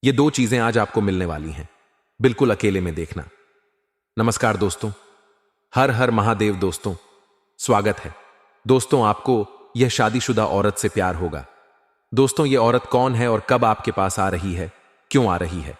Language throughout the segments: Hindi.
ये दो चीजें आज आपको मिलने वाली हैं, बिल्कुल अकेले में देखना। नमस्कार दोस्तों, हर हर महादेव दोस्तों, स्वागत है। दोस्तों, आपको यह शादीशुदा औरत से प्यार होगा। दोस्तों, ये औरत कौन है और कब आपके पास आ रही है, क्यों आ रही है,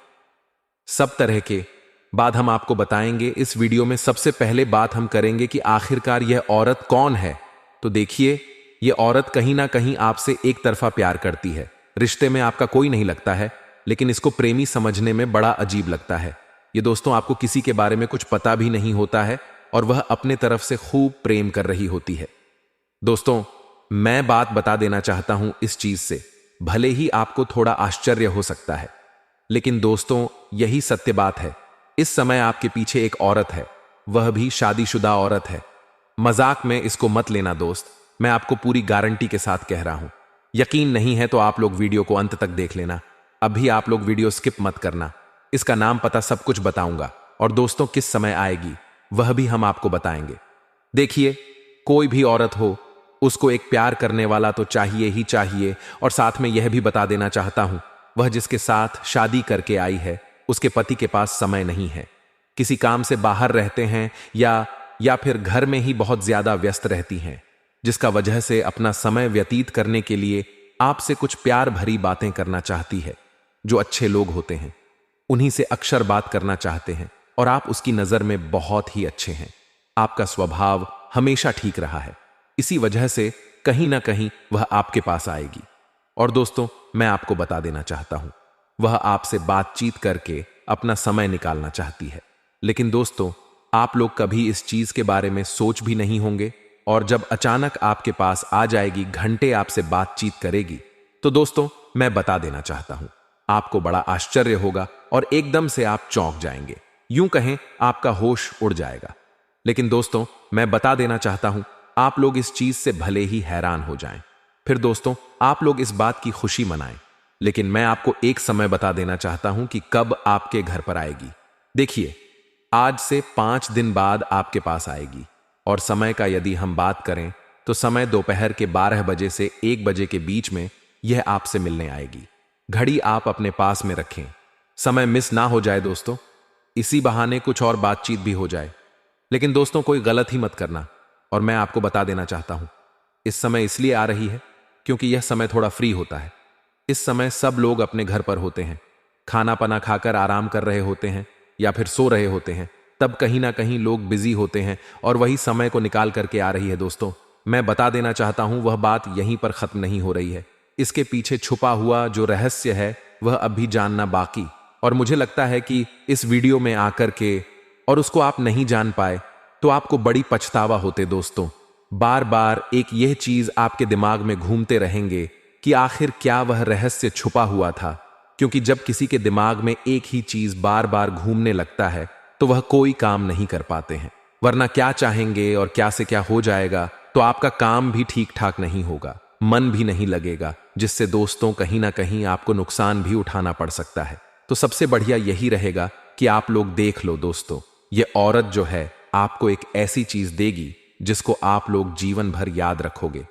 सब तरह के बात हम आपको बताएंगे इस वीडियो में। सबसे पहले बात हम करेंगे कि आखिरकार यह औरत कौन है। तो देखिए, यह औरत कहीं ना कहीं आपसे एक तरफा प्यार करती है। रिश्ते में आपका कोई नहीं लगता है, लेकिन इसको प्रेमी समझने में बड़ा अजीब लगता है। ये दोस्तों, आपको किसी के बारे में कुछ पता भी नहीं होता है और वह अपने तरफ से खूब प्रेम कर रही होती है। दोस्तों, मैं बात बता देना चाहता हूं इस चीज से, भले ही आपको थोड़ा आश्चर्य हो सकता है, लेकिन दोस्तों यही सत्य बात है। इस समय आपके पीछे एक औरत है, वह भी शादीशुदा औरत है। मजाक में इसको मत लेना दोस्त, मैं आपको पूरी गारंटी के साथ कह रहा हूं। यकीन नहीं है तो आप लोग वीडियो को अंत तक देख लेना। अभी आप लोग वीडियो स्किप मत करना, इसका नाम पता सब कुछ बताऊंगा, और दोस्तों किस समय आएगी वह भी हम आपको बताएंगे। देखिए, कोई भी औरत हो, उसको एक प्यार करने वाला तो चाहिए ही चाहिए। और साथ में यह भी बता देना चाहता हूं, वह जिसके साथ शादी करके आई है, उसके पति के पास समय नहीं है, किसी काम से बाहर रहते हैं या फिर घर में ही बहुत ज्यादा व्यस्त रहती हैं, जिसका वजह से अपना समय व्यतीत करने के लिए आपसे कुछ प्यार भरी बातें करना चाहती है। जो अच्छे लोग होते हैं उन्हीं से अक्सर बात करना चाहते हैं, और आप उसकी नजर में बहुत ही अच्छे हैं। आपका स्वभाव हमेशा ठीक रहा है, इसी वजह से कहीं ना कहीं वह आपके पास आएगी। और दोस्तों, मैं आपको बता देना चाहता हूं, वह आपसे बातचीत करके अपना समय निकालना चाहती है। लेकिन दोस्तों, आप लोग कभी इस चीज के बारे में सोच भी नहीं होंगे, और जब अचानक आपके पास आ जाएगी, घंटे आपसे बातचीत करेगी, तो दोस्तों मैं बता देना चाहता हूं, आपको बड़ा आश्चर्य होगा और एकदम से आप चौंक जाएंगे, यूं कहें आपका होश उड़ जाएगा। लेकिन दोस्तों, मैं बता देना चाहता हूं, आप लोग इस चीज से भले ही हैरान हो जाएं, फिर दोस्तों आप लोग इस बात की खुशी मनाएं। लेकिन मैं आपको एक समय बता देना चाहता हूं कि कब आपके घर पर आएगी। देखिए, आज से 5 दिन बाद आपके पास आएगी, और समय का यदि हम बात करें तो समय दोपहर के 12 बजे से 1 बजे के बीच में यह आपसे मिलने आएगी। घड़ी आप अपने पास में रखें, समय मिस ना हो जाए दोस्तों, इसी बहाने कुछ और बातचीत भी हो जाए। लेकिन दोस्तों, कोई गलत ही मत करना। और मैं आपको बता देना चाहता हूं, इस समय इसलिए आ रही है क्योंकि यह समय थोड़ा फ्री होता है। इस समय सब लोग अपने घर पर होते हैं, खाना पना खाकर आराम कर रहे होते हैं या फिर सो रहे होते हैं। तब कहीं ना कहीं लोग बिजी होते हैं और वही समय को निकाल करके आ रही है। दोस्तों, मैं बता देना चाहता हूं, वह बात यहीं पर खत्म नहीं हो रही है। इसके पीछे छुपा हुआ जो रहस्य है वह अभी जानना बाकी, और मुझे लगता है कि इस वीडियो में आकर के और उसको आप नहीं जान पाए तो आपको बड़ी पछतावा होते। दोस्तों, बार बार एक यह चीज आपके दिमाग में घूमते रहेंगे कि आखिर क्या वह रहस्य छुपा हुआ था, क्योंकि जब किसी के दिमाग में एक ही चीज बार बार घूमने लगता है तो वह कोई काम नहीं कर पाते हैं। वरना क्या चाहेंगे और क्या से क्या हो जाएगा, तो आपका काम भी ठीक ठाक नहीं होगा, मन भी नहीं लगेगा, जिससे दोस्तों कहीं ना कहीं आपको नुकसान भी उठाना पड़ सकता है। तो सबसे बढ़िया यही रहेगा कि आप लोग देख लो दोस्तों, ये औरत जो है आपको एक ऐसी चीज देगी जिसको आप लोग जीवन भर याद रखोगे।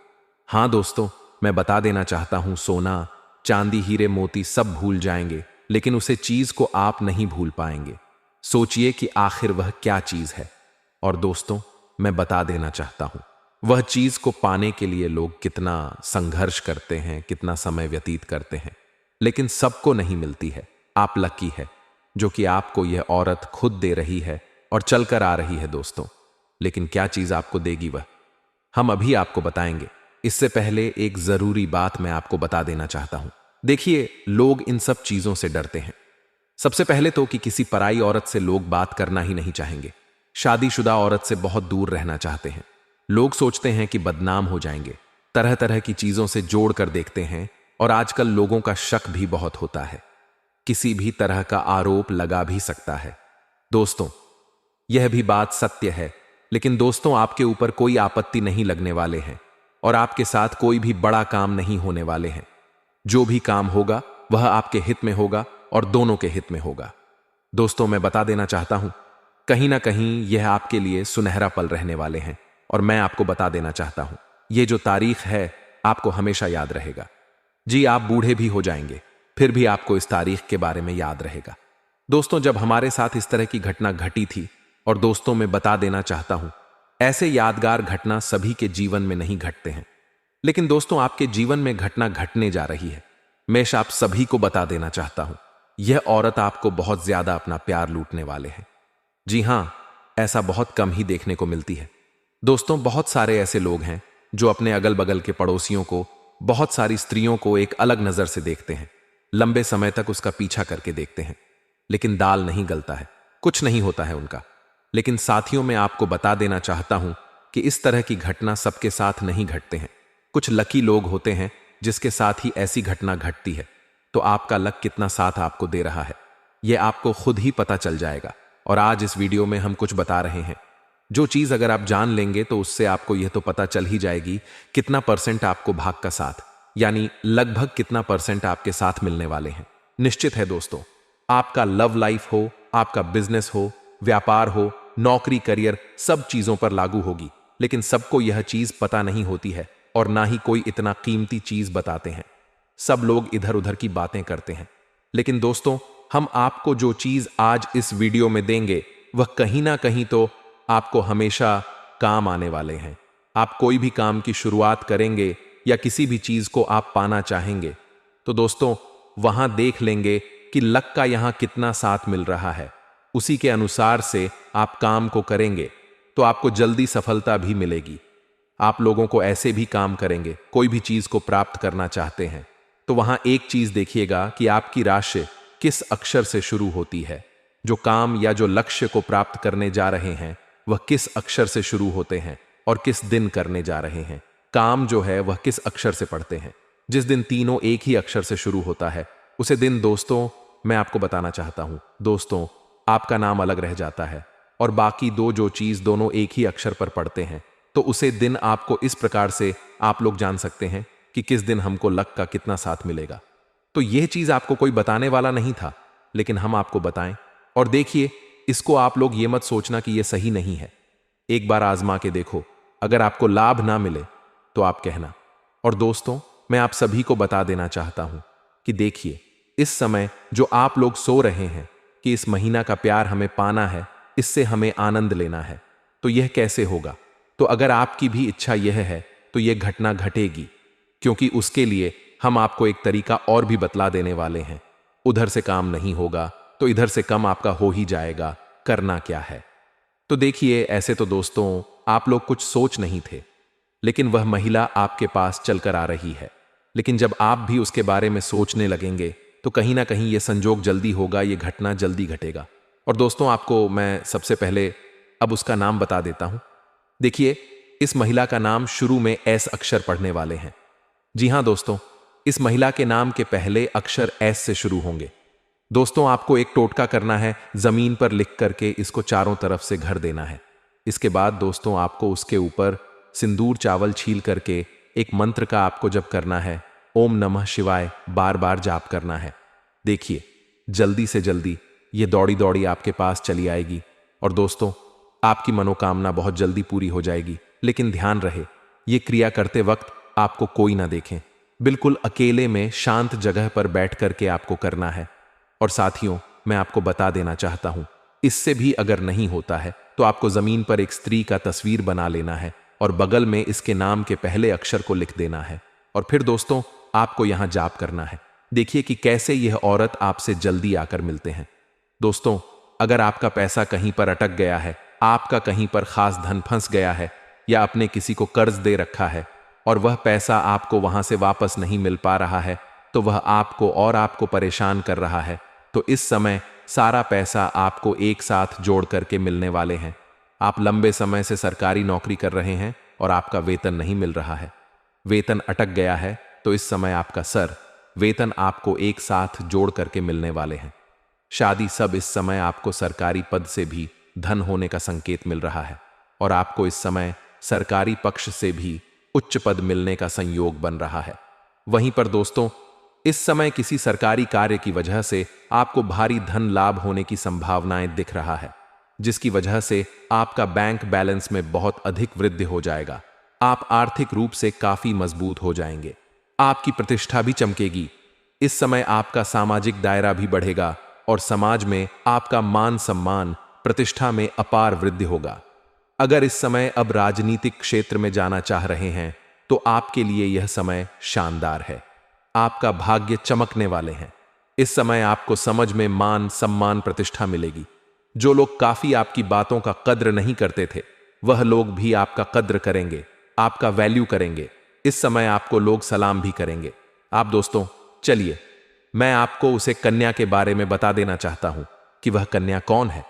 हां दोस्तों, मैं बता देना चाहता हूं, सोना चांदी हीरे मोती सब भूल जाएंगे, लेकिन उसे चीज को आप नहीं भूल पाएंगे। सोचिए कि आखिर वह क्या चीज है। और दोस्तों, मैं बता देना चाहता हूं, वह चीज को पाने के लिए लोग कितना संघर्ष करते हैं, कितना समय व्यतीत करते हैं, लेकिन सबको नहीं मिलती है। आप लकी है जो कि आपको यह औरत खुद दे रही है और चलकर आ रही है दोस्तों। लेकिन क्या चीज आपको देगी वह, हम अभी आपको बताएंगे। इससे पहले एक जरूरी बात मैं आपको बता देना चाहता हूं। देखिए, लोग इन सब चीजों से डरते हैं। सबसे पहले तो कि किसी पराई औरत से लोग बात करना ही नहीं चाहेंगे, शादीशुदा औरत से बहुत दूर रहना चाहते हैं। लोग सोचते हैं कि बदनाम हो जाएंगे, तरह तरह की चीजों से जोड़ कर देखते हैं, और आजकल लोगों का शक भी बहुत होता है, किसी भी तरह का आरोप लगा भी सकता है। दोस्तों, यह भी बात सत्य है, लेकिन दोस्तों आपके ऊपर कोई आपत्ति नहीं लगने वाले हैं, और आपके साथ कोई भी बड़ा काम नहीं होने वाले हैं। जो भी काम होगा वह आपके हित में होगा और दोनों के हित में होगा। दोस्तों, मैं बता देना चाहता हूं, कहीं ना कहीं यह आपके लिए सुनहरा पल रहने वाले हैं, और मैं आपको बता देना चाहता हूं, ये जो तारीख है आपको हमेशा याद रहेगा। जी, आप बूढ़े भी हो जाएंगे, फिर भी आपको इस तारीख के बारे में याद रहेगा। दोस्तों, जब हमारे साथ इस तरह की घटना घटी थी, और दोस्तों मैं बता देना चाहता हूं, ऐसे यादगार घटना सभी के जीवन में नहीं घटते हैं, लेकिन दोस्तों आपके जीवन में घटना घटने जा रही है। मैं आप सभी को बता देना चाहता हूं, यह औरत आपको बहुत ज्यादा अपना प्यार लूटने वाले हैं। जी हां, ऐसा बहुत कम ही देखने को मिलती है। दोस्तों, बहुत सारे ऐसे लोग हैं जो अपने अगल बगल के पड़ोसियों को, बहुत सारी स्त्रियों को एक अलग नजर से देखते हैं, लंबे समय तक उसका पीछा करके देखते हैं, लेकिन दाल नहीं गलता है, कुछ नहीं होता है उनका। लेकिन साथियों, मैं आपको बता देना चाहता हूं कि इस तरह की घटना सबके साथ नहीं घटते हैं। कुछ लकी लोग होते हैं जिसके साथ ही ऐसी घटना घटती है। तो आपका लक कितना साथ आपको दे रहा है, यह आपको खुद ही पता चल जाएगा। और आज इस वीडियो में हम कुछ बता रहे हैं, जो चीज अगर आप जान लेंगे तो उससे आपको यह तो पता चल ही जाएगी कितना परसेंट आपको भाग का साथ, यानी लगभग कितना परसेंट आपके साथ मिलने वाले हैं। निश्चित है दोस्तों, आपका लव लाइफ हो, आपका बिजनेस हो, व्यापार हो, नौकरी, करियर, सब चीजों पर लागू होगी। लेकिन सबको यह चीज पता नहीं होती है, और ना ही कोई इतना कीमती चीज बताते हैं। सब लोग इधर उधर की बातें करते हैं। लेकिन दोस्तों, हम आपको जो चीज आज इस वीडियो में देंगे वह कहीं ना कहीं तो आपको हमेशा काम आने वाले हैं। आप कोई भी काम की शुरुआत करेंगे या किसी भी चीज को आप पाना चाहेंगे, तो दोस्तों वहां देख लेंगे कि लक का यहां कितना साथ मिल रहा है। उसी के अनुसार से आप काम को करेंगे तो आपको जल्दी सफलता भी मिलेगी। आप लोगों को ऐसे भी काम करेंगे, कोई भी चीज को प्राप्त करना चाहते हैं तो वहां एक चीज देखिएगा कि आपकी राशि किस अक्षर से शुरू होती है। जो काम या जो लक्ष्य को प्राप्त करने जा रहे हैं वह किस अक्षर से शुरू होते हैं, और किस दिन करने जा रहे हैं। काम जो है वह किस अक्षर से पढ़ते हैं। जिस दिन तीनों एक ही अक्षर से शुरू होता है उसे दिन दोस्तों मैं आपको बताना चाहता हूं, दोस्तों आपका नाम अलग रह जाता है, और बाकी दो जो चीज दोनों एक ही अक्षर पर पढ़ते हैं तो उसे दिन आपको इस प्रकार से आप लोग जान सकते हैं कि किस दिन हमको लक का कितना साथ मिलेगा। तो यह चीज आपको कोई बताने वाला नहीं था, लेकिन हम आपको बताएं। और देखिए, इसको आप लोग ये मत सोचना कि यह सही नहीं है। एक बार आजमा के देखो, अगर आपको लाभ ना मिले तो आप कहना। और दोस्तों, मैं आप सभी को बता देना चाहता हूं कि देखिए, इस समय जो आप लोग सो रहे हैं कि इस महीना का प्यार हमें पाना है, इससे हमें आनंद लेना है, तो यह कैसे होगा? तो अगर आपकी भी इच्छा यह है तो यह घटना घटेगी, क्योंकि उसके लिए हम आपको एक तरीका और भी बतला देने वाले हैं। उधर से काम नहीं होगा तो इधर से कम आपका हो ही जाएगा। करना क्या है? तो देखिए, ऐसे तो दोस्तों आप लोग कुछ सोच नहीं थे, लेकिन वह महिला आपके पास चलकर आ रही है। लेकिन जब आप भी उसके बारे में सोचने लगेंगे तो कहीं ना कहीं यह संजोग जल्दी होगा, यह घटना जल्दी घटेगा। और दोस्तों, आपको मैं सबसे पहले अब उसका नाम बता देता हूं। देखिए, इस महिला का नाम शुरू में एस अक्षर पढ़ने वाले हैं। जी हां दोस्तों, इस महिला के नाम के पहले अक्षर एस से शुरू होंगे। दोस्तों, आपको एक टोटका करना है, जमीन पर लिख करके इसको चारों तरफ से घर देना है। इसके बाद दोस्तों आपको उसके ऊपर सिंदूर चावल छील करके एक मंत्र का आपको जप करना है, ओम नमः शिवाय, बार बार जाप करना है। देखिए, जल्दी से जल्दी ये दौड़ी दौड़ी आपके पास चली आएगी, और दोस्तों आपकी मनोकामना बहुत जल्दी पूरी हो जाएगी। लेकिन ध्यान रहे, ये क्रिया करते वक्त आपको कोई ना देखें, बिल्कुल अकेले में शांत जगह पर बैठ करके आपको करना है। और साथियों, मैं आपको बता देना चाहता हूं, इससे भी अगर नहीं होता है तो आपको जमीन पर एक स्त्री का तस्वीर बना लेना है और बगल में इसके नाम के पहले अक्षर को लिख देना है, और फिर दोस्तों आपको यहां जाप करना है। देखिए कि कैसे यह औरत आपसे जल्दी आकर मिलते हैं। दोस्तों, अगर आपका पैसा कहीं पर अटक गया है, आपका कहीं पर खास धन फंस गया है, या आपने किसी को कर्ज दे रखा है और वह पैसा आपको वहां से वापस नहीं मिल पा रहा है, तो वह आपको परेशान कर रहा है, तो इस समय सारा पैसा आपको एक साथ जोड़ करके मिलने वाले हैं। आप लंबे समय से सरकारी नौकरी कर रहे हैं और आपका वेतन नहीं मिल रहा है, वेतन अटक गया है, तो इस समय आपका वेतन आपको एक साथ जोड़ करके मिलने वाले हैं। शादी, सब इस समय आपको सरकारी पद से भी धन होने का संकेत मिल रहा है, और आपको इस समय सरकारी पक्ष से भी उच्च पद मिलने का संयोग बन रहा है। वहीं पर दोस्तों, इस समय किसी सरकारी कार्य की वजह से आपको भारी धन लाभ होने की संभावनाएं दिख रहा है, जिसकी वजह से आपका बैंक बैलेंस में बहुत अधिक वृद्धि हो जाएगा। आप आर्थिक रूप से काफी मजबूत हो जाएंगे, आपकी प्रतिष्ठा भी चमकेगी। इस समय आपका सामाजिक दायरा भी बढ़ेगा और समाज में आपका मान सम्मान प्रतिष्ठा में अपार वृद्धि होगा। अगर इस समय अब राजनीतिक क्षेत्र में जाना चाह रहे हैं तो आपके लिए यह समय शानदार है। आपका भाग्य चमकने वाले हैं। इस समय आपको समझ में मान सम्मान प्रतिष्ठा मिलेगी। जो लोग काफी आपकी बातों का कद्र नहीं करते थे वह लोग भी आपका कद्र करेंगे, आपका वैल्यू करेंगे। इस समय आपको लोग सलाम भी करेंगे। आप दोस्तों, चलिए मैं आपको उसे कन्या के बारे में बता देना चाहता हूं कि वह कन्या कौन है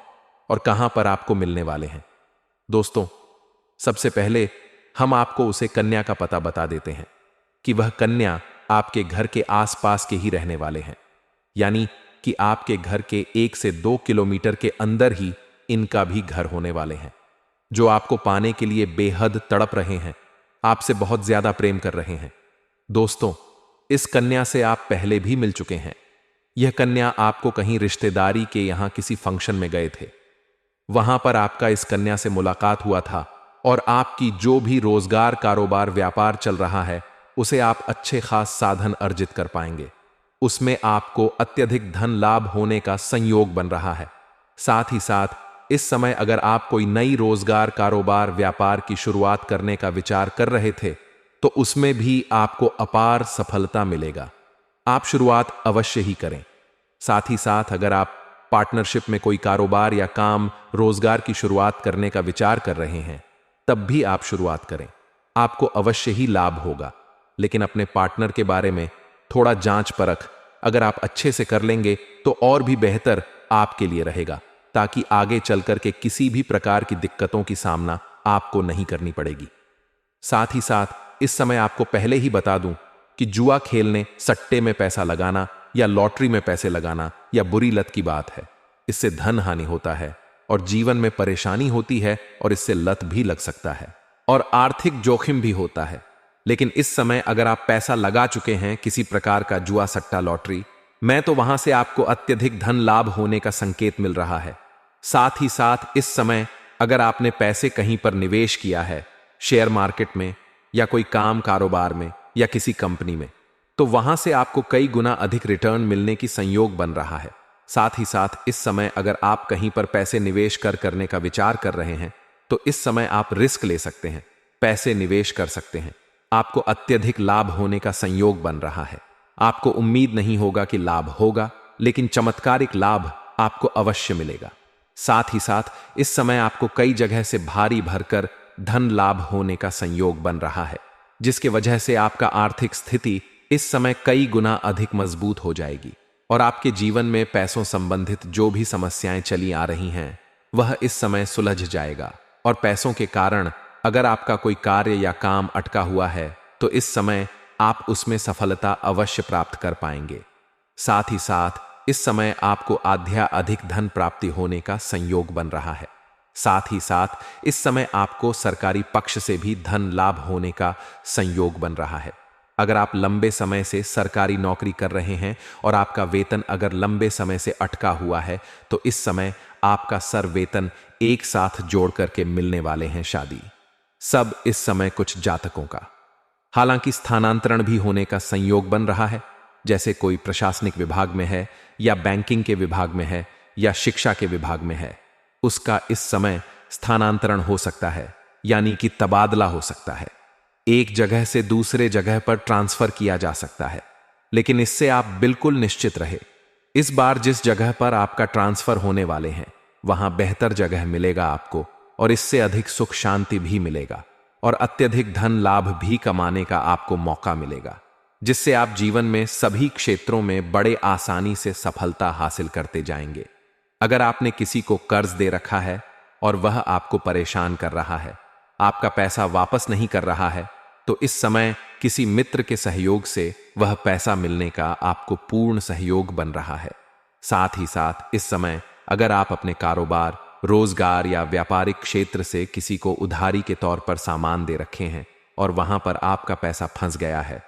और कहां पर आपको मिलने वाले हैं। दोस्तों, सबसे पहले हम आपको उसे कन्या का पता बता देते हैं कि वह कन्या आपके घर के आसपास के ही रहने वाले हैं, यानी कि आपके घर के 1 से 2 किलोमीटर के अंदर ही इनका भी घर होने वाले हैं, जो आपको पाने के लिए बेहद तड़प रहे हैं, आपसे बहुत ज्यादा प्रेम कर रहे हैं। दोस्तों, इस कन्या से आप पहले भी मिल चुके हैं। यह कन्या आपको कहीं रिश्तेदारी के यहां किसी फंक्शन में गए थे, वहां पर आपका इस कन्या से मुलाकात हुआ था और आपकी जो भी रोजगार कारोबार व्यापार चल रहा है उसे आप अच्छे खास साधन अर्जित कर पाएंगे। उसमें आपको अत्यधिक धन लाभ होने का संयोग बन रहा है। साथ ही साथ इस समय अगर आप कोई नई रोजगार कारोबार व्यापार की शुरुआत करने का विचार कर रहे थे तो उसमें भी आपको अपार सफलता मिलेगा। आप शुरुआत अवश्य ही करें। साथ ही साथ अगर आप पार्टनरशिप में कोई कारोबार या काम रोजगार की शुरुआत करने का विचार कर रहे हैं तब भी आप शुरुआत करें। आपको अवश्य ही लाभ होगा, लेकिन अपने पार्टनर के बारे में थोड़ा जांच परख अगर आप अच्छे से कर लेंगे तो और भी बेहतर आपके लिए रहेगा, ताकि आगे चलकर के किसी भी प्रकार की दिक्कतों की सामना आपको नहीं करनी पड़ेगी। साथ ही साथ इस समय आपको पहले ही बता दूं कि जुआ खेलने, सट्टे में पैसा लगाना या लॉटरी में पैसे लगाना या बुरी लत की बात है। इससे धन हानि होता है और जीवन में परेशानी होती है और इससे लत भी लग सकता है और आर्थिक जोखिम भी होता है। लेकिन इस समय अगर आप पैसा लगा चुके हैं किसी प्रकार का जुआ सट्टा लॉटरी में तो वहां से आपको अत्यधिक धन लाभ होने का संकेत मिल रहा है। साथ ही साथ इस समय अगर आपने पैसे कहीं पर निवेश किया है, शेयर मार्केट में या कोई काम कारोबार में या किसी कंपनी में, तो वहां से आपको कई गुना अधिक रिटर्न मिलने की संयोग बन रहा है। साथ ही साथ इस समय अगर आप कहीं पर पैसे निवेश करने का विचार कर रहे हैं तो इस समय आप रिस्क ले सकते हैं, पैसे निवेश कर सकते हैं। आपको अत्यधिक लाभ होने का संयोग बन रहा है। आपको उम्मीद नहीं होगा कि लाभ होगा, लेकिन चमत्कारिक लाभ आपको अवश्य मिलेगा। साथ ही साथ इस समय आपको कई जगह से भारी भरकर धन लाभ होने का संयोग बन रहा है, जिसके वजह से आपका आर्थिक स्थिति इस समय कई गुना अधिक मजबूत हो जाएगी और आपके जीवन में पैसों संबंधित जो भी समस्याएं चली आ रही हैं वह इस समय सुलझ जाएगा। और पैसों के कारण अगर आपका कोई कार्य या काम अटका हुआ है तो इस समय आप उसमें सफलता अवश्य प्राप्त कर पाएंगे। साथ ही साथ इस समय आपको अधिक धन प्राप्ति होने का संयोग बन रहा है। साथ ही साथ इस समय आपको सरकारी पक्ष से भी धन लाभ होने का संयोग बन रहा है। अगर आप लंबे समय से सरकारी नौकरी कर रहे हैं और आपका वेतन अगर लंबे समय से अटका हुआ है तो इस समय आपका सर वेतन एक साथ जोड़ करके मिलने वाले हैं। शादी सब इस समय कुछ जातकों का, हालांकि स्थानांतरण भी होने का संयोग बन रहा है, जैसे कोई प्रशासनिक विभाग में है या बैंकिंग के विभाग में है या शिक्षा के विभाग में है, उसका इस समय स्थानांतरण हो सकता है, यानी कि तबादला हो सकता है। एक जगह से दूसरे जगह पर ट्रांसफर किया जा सकता है। लेकिन इससे आप बिल्कुल निश्चित रहे, इस बार जिस जगह पर आपका ट्रांसफर होने वाले हैं वहां बेहतर जगह मिलेगा आपको और इससे अधिक सुख शांति भी मिलेगा और अत्यधिक धन लाभ भी कमाने का आपको मौका मिलेगा, जिससे आप जीवन में सभी क्षेत्रों में बड़े आसानी से सफलता हासिल करते जाएंगे। अगर आपने किसी को कर्ज दे रखा है और वह आपको परेशान कर रहा है, आपका पैसा वापस नहीं कर रहा है, तो इस समय किसी मित्र के सहयोग से वह पैसा मिलने का आपको पूर्ण सहयोग बन रहा है। साथ ही साथ इस समय अगर आप अपने कारोबार, रोजगार या व्यापारिक क्षेत्र से किसी को उधारी के तौर पर सामान दे रखे हैं और वहां पर आपका पैसा फंस गया है,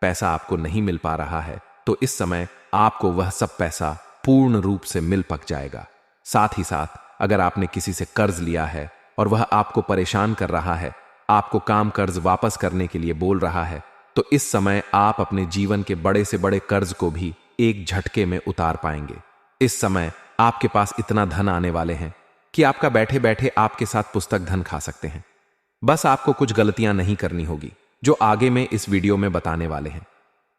पैसा आपको नहीं मिल पा रहा है, तो इस समय आपको वह सब पैसा पूर्ण रूप से मिल पक जाएगा। साथ ही साथ अगर आपने किसी से कर्ज लिया है और वह आपको परेशान कर रहा है, आपको काम कर्ज वापस करने के लिए बोल रहा है, तो इस समय आप अपने जीवन के बड़े से बड़े कर्ज को भी एक झटके में उतार पाएंगे। इस समय आपके पास इतना धन आने वाले हैं कि आपका बैठे बैठे आपके साथ पुस्तक धन खा सकते हैं। बस आपको कुछ गलतियां नहीं करनी होगी, जो आगे में इस वीडियो में बताने वाले हैं।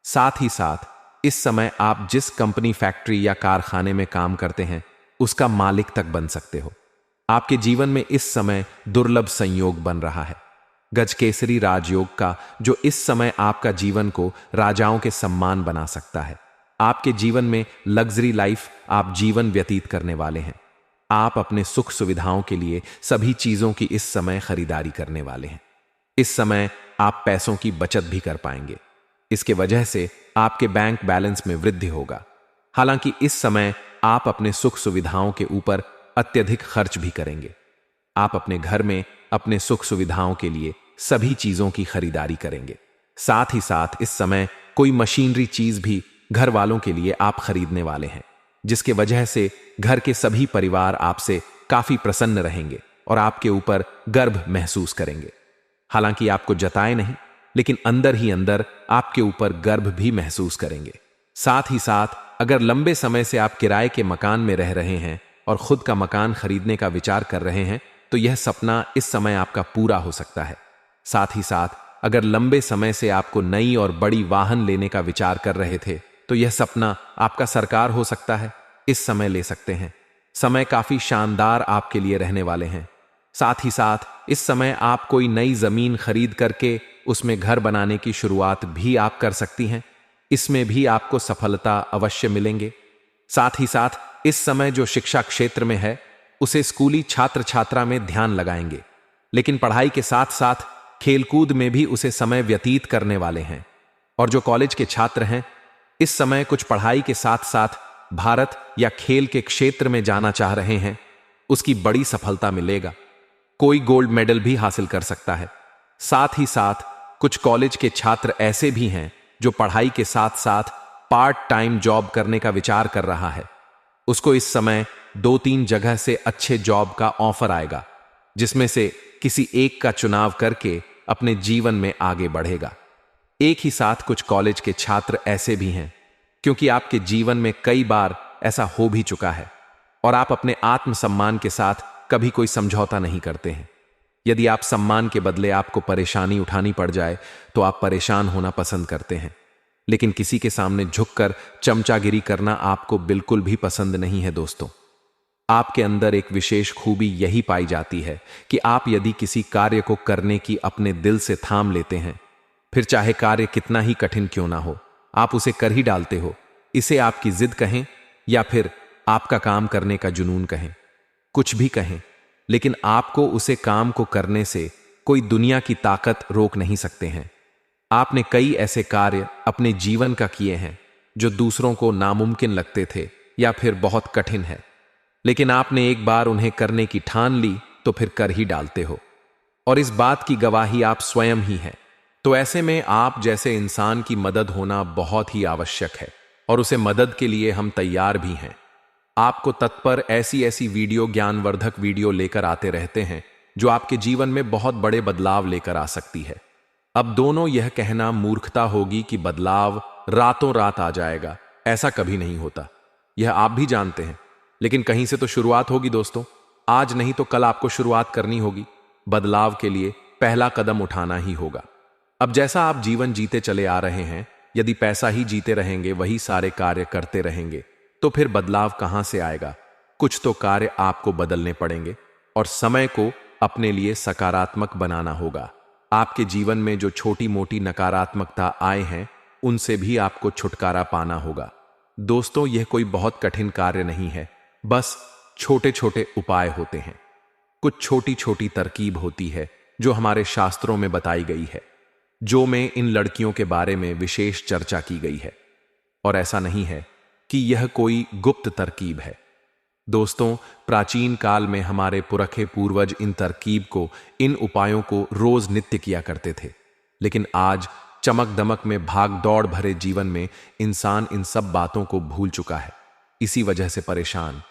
साथ ही साथ इस समय आप जिस कंपनी, फैक्ट्री या कारखाने में काम करते हैं उसका मालिक तक बन सकते हो। आपके जीवन में इस समय दुर्लभ संयोग बन रहा है, गजकेसरी राजयोग का, जो इस समय आपका जीवन को राजाओं के सम्मान बना सकता है। आपके जीवन में लग्जरी लाइफ आप जीवन व्यतीत करने वाले हैं। आप अपने सुख सुविधाओं के लिए सभी चीजों की इस समय खरीदारी करने वाले हैं। इस समय आप पैसों की बचत भी कर पाएंगे। इसके वजह से आपके बैंक बैलेंस में वृद्धि होगा। हालांकि इस समय आप अपने सुख सुविधाओं के ऊपर अत्यधिक खर्च भी करेंगे। आप अपने घर में अपने सुख सुविधाओं के लिए सभी चीजों की खरीदारी करेंगे। साथ ही साथ इस समय कोई मशीनरी चीज भी घर वालों के लिए आप खरीदने वाले हैं, जिसके वजह से घर के सभी परिवार आपसे काफी प्रसन्न रहेंगे और आपके ऊपर गर्व महसूस करेंगे। हालांकि आपको जताए नहीं, लेकिन अंदर ही अंदर आपके ऊपर गर्व भी महसूस करेंगे। साथ ही साथ अगर लंबे समय से आप किराए के मकान में रह रहे हैं और खुद का मकान खरीदने का विचार कर रहे हैं, तो यह सपना इस समय आपका पूरा हो सकता है। साथ ही साथ अगर लंबे समय से आपको नई और बड़ी वाहन लेने का विचार कर रहे थे, तो यह सपना आपका साकार हो सकता है। इस समय ले सकते हैं। समय काफी शानदार आपके लिए रहने वाले हैं। साथ ही साथ इस समय आप कोई नई जमीन खरीद करके उसमें घर बनाने की शुरुआत भी आप कर सकती हैं। इसमें भी आपको सफलता अवश्य मिलेंगे। साथ ही साथ इस समय जो शिक्षा क्षेत्र में है, उसे स्कूली छात्र छात्रा में ध्यान लगाएंगे, लेकिन पढ़ाई के साथ साथ खेलकूद में भी उसे समय व्यतीत करने वाले हैं। और जो कॉलेज के छात्र हैं, इस समय कुछ पढ़ाई के साथ साथ भारत या खेल के क्षेत्र में जाना चाह रहे हैं, उसकी बड़ी सफलता मिलेगा। कोई गोल्ड मेडल भी हासिल कर सकता है। साथ ही साथ कुछ कॉलेज के छात्र ऐसे भी हैं जो पढ़ाई के साथ साथ पार्ट टाइम जॉब करने का विचार कर रहा है। उसको इस समय 2-3 जगह से अच्छे जॉब का ऑफर आएगा, जिसमें से किसी एक का चुनाव करके अपने जीवन में आगे बढ़ेगा। एक ही साथ कुछ कॉलेज के छात्र ऐसे भी हैं, क्योंकि आपके जीवन में कई बार ऐसा हो भी चुका है और आप अपने आत्मसम्मान के साथ कभी कोई समझौता नहीं करते हैं। यदि आप सम्मान के बदले आपको परेशानी उठानी पड़ जाए, तो आप परेशान होना पसंद करते हैं। लेकिन किसी के सामने झुककर चमचागिरी करना आपको बिल्कुल भी पसंद नहीं है। दोस्तों, आपके अंदर एक विशेष खूबी यही पाई जाती है कि आप यदि किसी कार्य को करने की अपने दिल से थाम लेते हैं, फिर चाहे कार्य कितना ही कठिन क्यों ना हो, आप उसे कर ही डालते हो। इसे आपकी जिद कहें या फिर आपका काम करने का जुनून कहें, कुछ भी कहें, लेकिन आपको उसे काम को करने से कोई दुनिया की ताकत रोक नहीं सकते हैं। आपने कई ऐसे कार्य अपने जीवन का किए हैं जो दूसरों को नामुमकिन लगते थे या फिर बहुत कठिन है, लेकिन आपने एक बार उन्हें करने की ठान ली तो फिर कर ही डालते हो, और इस बात की गवाही आप स्वयं ही हैं। तो ऐसे में आप जैसे इंसान की मदद होना बहुत ही आवश्यक है, और उसे मदद के लिए हम तैयार भी हैं। आपको तत्पर ऐसी ऐसी वीडियो, ज्ञानवर्धक वीडियो लेकर आते रहते हैं जो आपके जीवन में बहुत बड़े बदलाव लेकर आ सकती है। अब दोनों यह कहना मूर्खता होगी कि बदलाव रातों रात आ जाएगा। ऐसा कभी नहीं होता, यह आप भी जानते हैं, लेकिन कहीं से तो शुरुआत होगी दोस्तों। आज नहीं तो कल आपको शुरुआत करनी होगी। बदलाव के लिए पहला कदम उठाना ही होगा। अब जैसा आप जीवन जीते चले आ रहे हैं, यदि पैसा ही जीते रहेंगे, वही सारे कार्य करते रहेंगे, तो फिर बदलाव कहां से आएगा। कुछ तो कार्य आपको बदलने पड़ेंगे और समय को अपने लिए सकारात्मक बनाना होगा। आपके जीवन में जो छोटी मोटी नकारात्मकता आए हैं, उनसे भी आपको छुटकारा पाना होगा। दोस्तों, यह कोई बहुत कठिन कार्य नहीं है, बस छोटे छोटे उपाय होते हैं। कुछ छोटी छोटी तरकीब होती है जो हमारे शास्त्रों में बताई गई है, जो में इन लड़कियों के बारे में विशेष चर्चा की गई है। और ऐसा नहीं है कि यह कोई गुप्त तरकीब है। दोस्तों, प्राचीन काल में हमारे पुरखे पूर्वज इन तरकीब को, इन उपायों को रोज नित्य किया करते थे। लेकिन आज चमक दमक में भाग दौड़ भरे जीवन में इंसान इन सब बातों को भूल चुका है, इसी वजह से परेशान।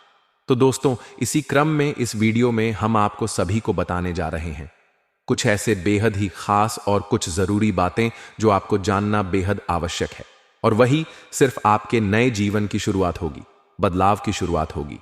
तो दोस्तों, इसी क्रम में इस वीडियो में हम आपको सभी को बताने जा रहे हैं कुछ ऐसे बेहद ही खास और कुछ जरूरी बातें जो आपको जानना बेहद आवश्यक है। और वही सिर्फ आपके नए जीवन की शुरुआत होगी, बदलाव की शुरुआत होगी।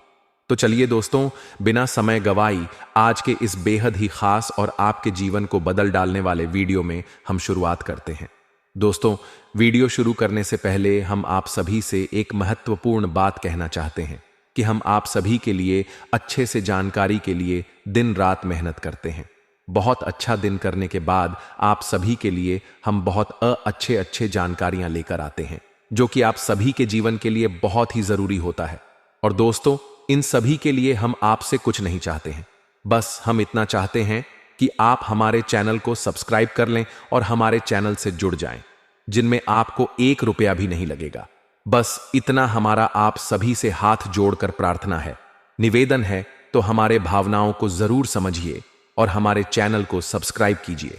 तो चलिए दोस्तों, बिना समय गवाई आज के इस बेहद ही खास और आपके जीवन को बदल डालने वाले वीडियो में हम शुरुआत करते हैं। दोस्तों, वीडियो शुरू करने से पहले हम आप सभी से एक महत्वपूर्ण बात कहना चाहते हैं कि हम आप सभी के लिए अच्छे से जानकारी के लिए दिन रात मेहनत करते हैं। बहुत अच्छा दिन करने के बाद आप सभी के लिए हम बहुत अच्छे जानकारियां लेकर आते हैं, जो कि आप सभी के जीवन के लिए बहुत ही जरूरी होता है। और दोस्तों, इन सभी के लिए हम आपसे कुछ नहीं चाहते हैं, बस हम इतना चाहते हैं कि आप हमारे चैनल को सब्सक्राइब कर लें और हमारे चैनल से जुड़ जाएं, जिनमें आपको 1 रुपया भी नहीं लगेगा। बस इतना हमारा आप सभी से हाथ जोड़कर प्रार्थना है, निवेदन है। तो हमारे भावनाओं को जरूर समझिए और हमारे चैनल को सब्सक्राइब कीजिए।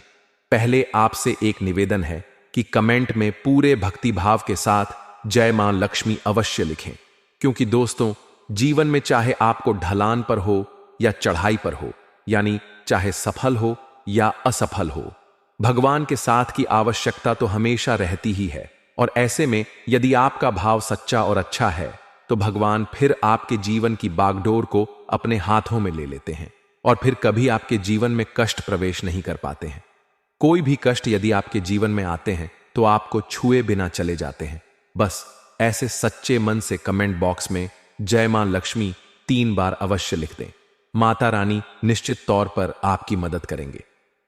पहले आपसे एक निवेदन है कि कमेंट में पूरे भक्तिभाव के साथ जय मां लक्ष्मी अवश्य लिखें, क्योंकि दोस्तों, जीवन में चाहे आपको ढलान पर हो या चढ़ाई पर हो, यानी चाहे सफल हो या असफल हो, भगवान के साथ की आवश्यकता तो हमेशा रहती ही है। और ऐसे में यदि आपका भाव सच्चा और अच्छा है तो भगवान फिर आपके जीवन की बागडोर को अपने हाथों में ले लेते हैं और फिर कभी आपके जीवन में कष्ट प्रवेश नहीं कर पाते हैं। कोई भी कष्ट यदि आपके जीवन में आते हैं तो आपको छुए बिना चले जाते हैं। बस ऐसे सच्चे मन से कमेंट बॉक्स में जय मां लक्ष्मी 3 बार अवश्य लिख दें। माता रानी निश्चित तौर पर आपकी मदद करेंगे।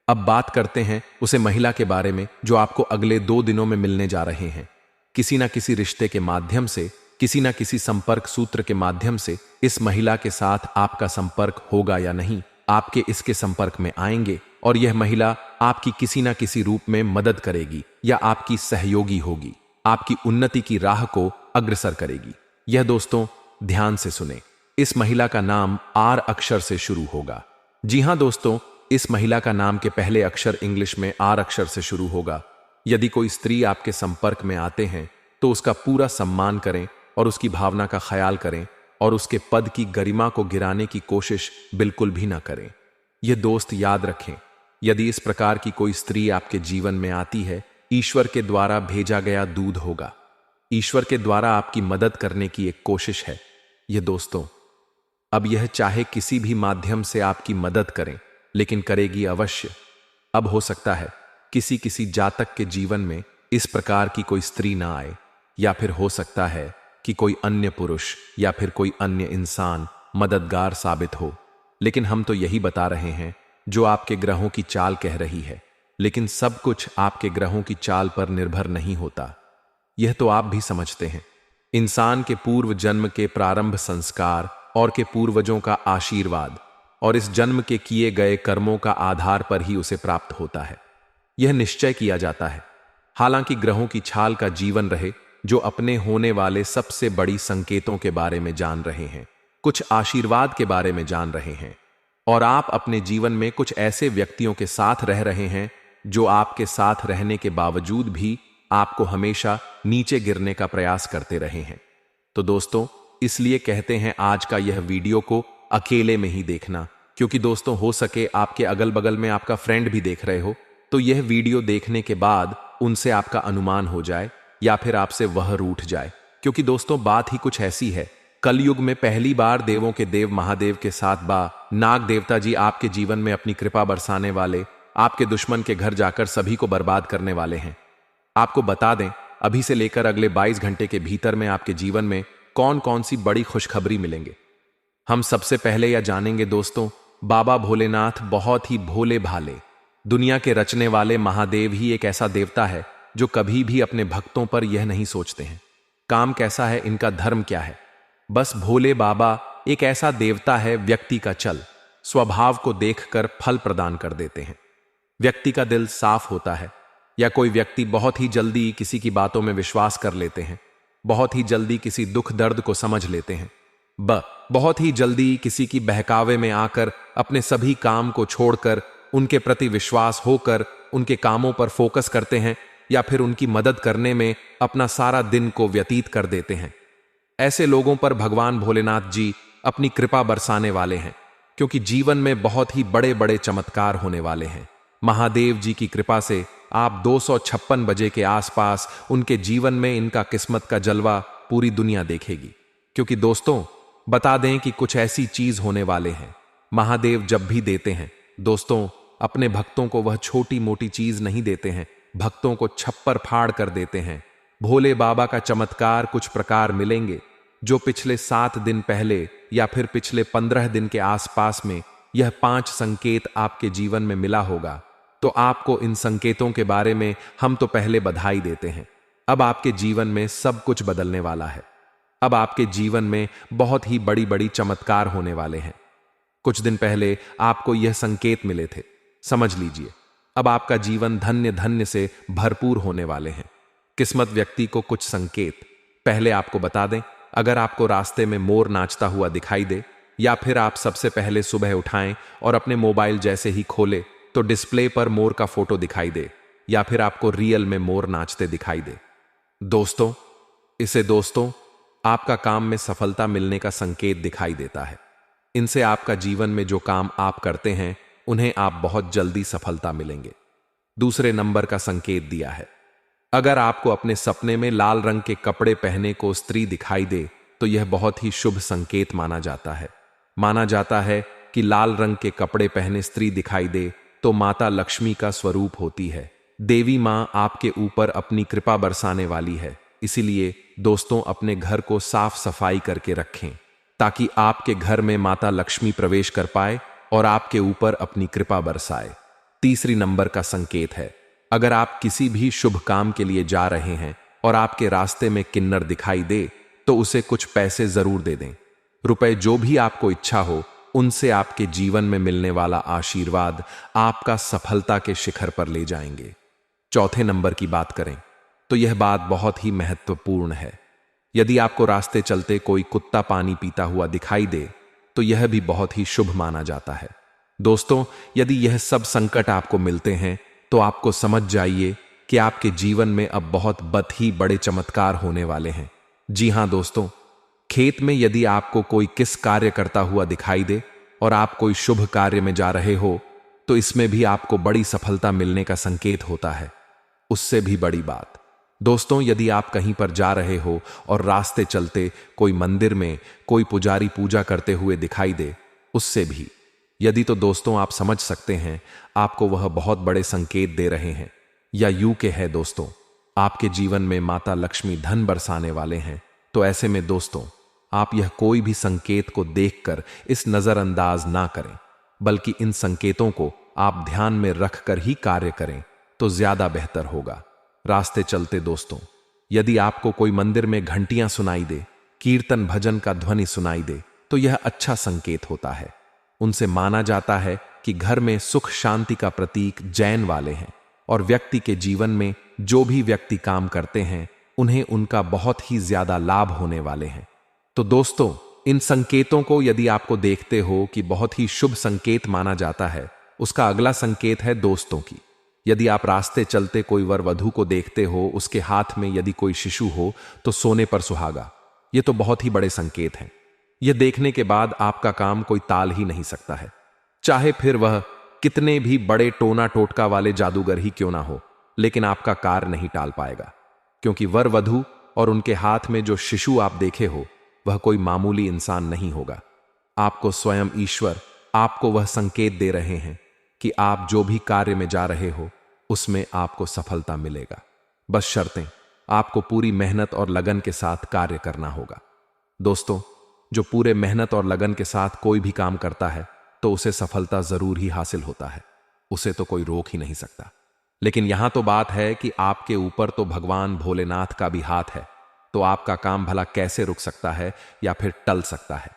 अब बात करते हैं उसे महिला के बारे में जो आपको अगले 2 दिनों में मिलने जा रहे हैं। किसी ना किसी रिश्ते के माध्यम से, किसी ना किसी संपर्क सूत्र के माध्यम से इस महिला के साथ आपका संपर्क होगा या नहीं, आपके इसके संपर्क में आएंगे और यह महिला आपकी किसी ना किसी रूप में मदद करेगी या आपकी सहयोगी होगी, आपकी उन्नति की राह को अग्रसर करेगी। यह दोस्तों ध्यान से सुने, इस महिला का नाम आर अक्षर से शुरू होगा। जी हां दोस्तों, इस महिला का नाम के पहले अक्षर इंग्लिश में आर अक्षर से शुरू होगा। यदि कोई स्त्री आपके संपर्क में आते हैं तो उसका पूरा सम्मान करें और उसकी भावना का ख्याल करें और उसके पद की गरिमा को गिराने की कोशिश बिल्कुल भी ना करें। यह दोस्त याद रखें, यदि इस प्रकार की कोई स्त्री आपके जीवन में आती है, ईश्वर के द्वारा भेजा गया दूध होगा। ईश्वर के द्वारा आपकी मदद करने की एक कोशिश है यह दोस्तों। अब यह चाहे किसी भी माध्यम से आपकी मदद करें, लेकिन करेगी अवश्य। अब हो सकता है किसी जातक के जीवन में इस प्रकार की कोई स्त्री ना आए, या फिर हो सकता है कि कोई अन्य पुरुष या फिर कोई अन्य इंसान मददगार साबित हो। लेकिन हम तो यही बता रहे हैं जो आपके ग्रहों की चाल कह रही है। लेकिन सब कुछ आपके ग्रहों की चाल पर निर्भर नहीं होता, यह तो आप भी समझते हैं। इंसान के पूर्व जन्म के प्रारंभ संस्कार और के पूर्वजों का आशीर्वाद और इस जन्म के किए गए कर्मों का आधार पर ही उसे प्राप्त होता है, यह निश्चय किया जाता है। हालांकि ग्रहों की छाल का जीवन रहे जो अपने होने वाले सबसे बड़ी संकेतों के बारे में जान रहे हैं, कुछ आशीर्वाद के बारे में जान रहे हैं, और आप अपने जीवन में कुछ ऐसे व्यक्तियों के साथ रह रहे हैं जो आपके साथ रहने के बावजूद भी आपको हमेशा नीचे गिरने का प्रयास करते रहे हैं। तो दोस्तों, इसलिए कहते हैं आज का यह वीडियो को अकेले में ही देखना, क्योंकि दोस्तों हो सके आपके अगल बगल में आपका फ्रेंड भी देख रहे हो, तो यह वीडियो देखने के बाद उनसे आपका अनुमान हो जाए या फिर आपसे वह रूठ जाए। क्योंकि दोस्तों बात ही कुछ ऐसी है, कलयुग में पहली बार देवों के देव महादेव के साथ नाग देवता जी आपके जीवन में अपनी कृपा बरसाने वाले, आपके दुश्मन के घर जाकर सभी को बर्बाद करने वाले हैं। आपको बता दें, अभी से लेकर अगले 22 घंटे के भीतर में आपके जीवन में कौन कौन सी बड़ी खुशखबरी मिलेंगे। हम सबसे पहले यह जानेंगे दोस्तों, बाबा भोलेनाथ बहुत ही भोले भाले, दुनिया के रचने वाले महादेव ही एक ऐसा देवता है जो कभी भी अपने भक्तों पर यह नहीं सोचते हैं काम कैसा है, इनका धर्म क्या है। बस भोले बाबा एक ऐसा देवता है, व्यक्ति का चल स्वभाव को देखकर फल प्रदान कर देते हैं। व्यक्ति का दिल साफ होता है, या कोई व्यक्ति बहुत ही जल्दी किसी की बातों में विश्वास कर लेते हैं, बहुत ही जल्दी किसी दुख दर्द को समझ लेते हैं, बहुत ही जल्दी किसी की बहकावे में आकर अपने सभी काम को छोड़कर उनके प्रति विश्वास होकर उनके कामों पर फोकस करते हैं, या फिर उनकी मदद करने में अपना सारा दिन को व्यतीत कर देते हैं। ऐसे लोगों पर भगवान भोलेनाथ जी अपनी कृपा बरसाने वाले हैं, क्योंकि जीवन में बहुत ही बड़े बड़े चमत्कार होने वाले हैं। महादेव जी की कृपा से आप 256 बजे के आसपास उनके जीवन में इनका किस्मत का जलवा पूरी दुनिया देखेगी। क्योंकि दोस्तों, बता दें कि कुछ ऐसी चीज होने वाले हैं। महादेव जब भी देते हैं दोस्तों, अपने भक्तों को वह छोटी मोटी चीज नहीं देते हैं, भक्तों को छप्पर फाड़ कर देते हैं। भोले बाबा का चमत्कार कुछ प्रकार मिलेंगे जो पिछले 7 दिन पहले या फिर पिछले 15 दिन के आसपास में यह 5 संकेत आपके जीवन में मिला होगा। तो आपको इन संकेतों के बारे में हम तो पहले बधाई देते हैं। अब आपके जीवन में सब कुछ बदलने वाला है। अब आपके जीवन में बहुत ही बड़ी बड़ी चमत्कार होने वाले हैं। कुछ दिन पहले आपको यह संकेत मिले थे, समझ लीजिए अब आपका जीवन धन्य धन्य से भरपूर होने वाले हैं। किस्मत व्यक्ति को कुछ संकेत पहले आपको बता दें। अगर आपको रास्ते में मोर नाचता हुआ दिखाई दे, या फिर आप सबसे पहले सुबह उठाएं और अपने मोबाइल जैसे ही खोले तो डिस्प्ले पर मोर का फोटो दिखाई दे, या फिर आपको रियल में मोर नाचते दिखाई दे, दोस्तों आपका काम में सफलता मिलने का संकेत दिखाई देता है। इनसे आपका जीवन में जो काम आप करते हैं उन्हें आप बहुत जल्दी सफलता मिलेंगे। दूसरे नंबर का संकेत दिया है, अगर आपको अपने सपने में लाल रंग के कपड़े पहने को स्त्री दिखाई दे तो यह बहुत ही शुभ संकेत माना जाता है। माना जाता है कि लाल रंग के कपड़े पहने स्त्री दिखाई दे तो माता लक्ष्मी का स्वरूप होती है। देवी मां आपके ऊपर अपनी कृपा बरसाने वाली है। इसीलिए दोस्तों, अपने घर को साफ सफाई करके रखें ताकि आपके घर में माता लक्ष्मी प्रवेश कर पाए और आपके ऊपर अपनी कृपा बरसाए। तीसरी नंबर का संकेत है, अगर आप किसी भी शुभ काम के लिए जा रहे हैं और आपके रास्ते में किन्नर दिखाई दे तो उसे कुछ पैसे जरूर दे दें। रुपए जो भी आपको इच्छा हो, उनसे आपके जीवन में मिलने वाला आशीर्वाद आपका सफलता के शिखर पर ले जाएंगे। चौथे नंबर की बात करें तो यह बात बहुत ही महत्वपूर्ण है। यदि आपको रास्ते चलते कोई कुत्ता पानी पीता हुआ दिखाई दे तो यह भी बहुत ही शुभ माना जाता है। दोस्तों, यदि यह सब संकट आपको मिलते हैं तो आपको समझ जाइए कि आपके जीवन में अब बहुत ही बड़े चमत्कार होने वाले हैं। जी हां दोस्तों, खेत में यदि आपको कोई किस कार्य करता हुआ दिखाई दे और आप कोई शुभ कार्य में जा रहे हो तो इसमें भी आपको बड़ी सफलता मिलने का संकेत होता है। उससे भी बड़ी बात दोस्तों, यदि आप कहीं पर जा रहे हो और रास्ते चलते कोई मंदिर में कोई पुजारी पूजा करते हुए दिखाई दे, उससे भी यदि तो दोस्तों आप समझ सकते हैं आपको वह बहुत बड़े संकेत दे रहे हैं। या यूं के है दोस्तों, आपके जीवन में माता लक्ष्मी धन बरसाने वाले हैं। तो ऐसे में दोस्तों, आप यह कोई भी संकेत को देखकर इस नजरअंदाज ना करें, बल्कि इन संकेतों को आप ध्यान में रखकर ही कार्य करें तो ज्यादा बेहतर होगा। रास्ते चलते दोस्तों, यदि आपको कोई मंदिर में घंटियां सुनाई दे, कीर्तन भजन का ध्वनि सुनाई दे तो यह अच्छा संकेत होता है। उनसे माना जाता है कि घर में सुख शांति का प्रतीक जैन वाले हैं और व्यक्ति के जीवन में जो भी व्यक्ति काम करते हैं उन्हें उनका बहुत ही ज्यादा लाभ होने वाले हैं। तो दोस्तों, इन संकेतों को यदि आपको देखते हो कि बहुत ही शुभ संकेत माना जाता है, उसका अगला संकेत है दोस्तों की। यदि आप रास्ते चलते कोई वर वधू को देखते हो, उसके हाथ में यदि कोई शिशु हो तो सोने पर सुहागा। ये तो बहुत ही बड़े संकेत हैं। यह देखने के बाद आपका काम कोई टाल ही नहीं सकता है, चाहे फिर वह कितने भी बड़े टोना टोटका वाले जादूगर ही क्यों ना हो, लेकिन आपका कार्य नहीं टाल पाएगा। क्योंकि वर वधू और उनके हाथ में जो शिशु आप देखे हो वह कोई मामूली इंसान नहीं होगा। आपको स्वयं ईश्वर आपको वह संकेत दे रहे हैं कि आप जो भी कार्य में जा रहे हो उसमें आपको सफलता मिलेगा। बस शर्तें आपको पूरी मेहनत और लगन के साथ कार्य करना होगा। दोस्तों, जो पूरे मेहनत और लगन के साथ कोई भी काम करता है तो उसे सफलता जरूर ही हासिल होता है, उसे तो कोई रोक ही नहीं सकता। लेकिन यहां तो बात है कि आपके ऊपर तो भगवान भोलेनाथ का भी हाथ है, तो आपका काम भला कैसे रुक सकता है या फिर टल सकता है।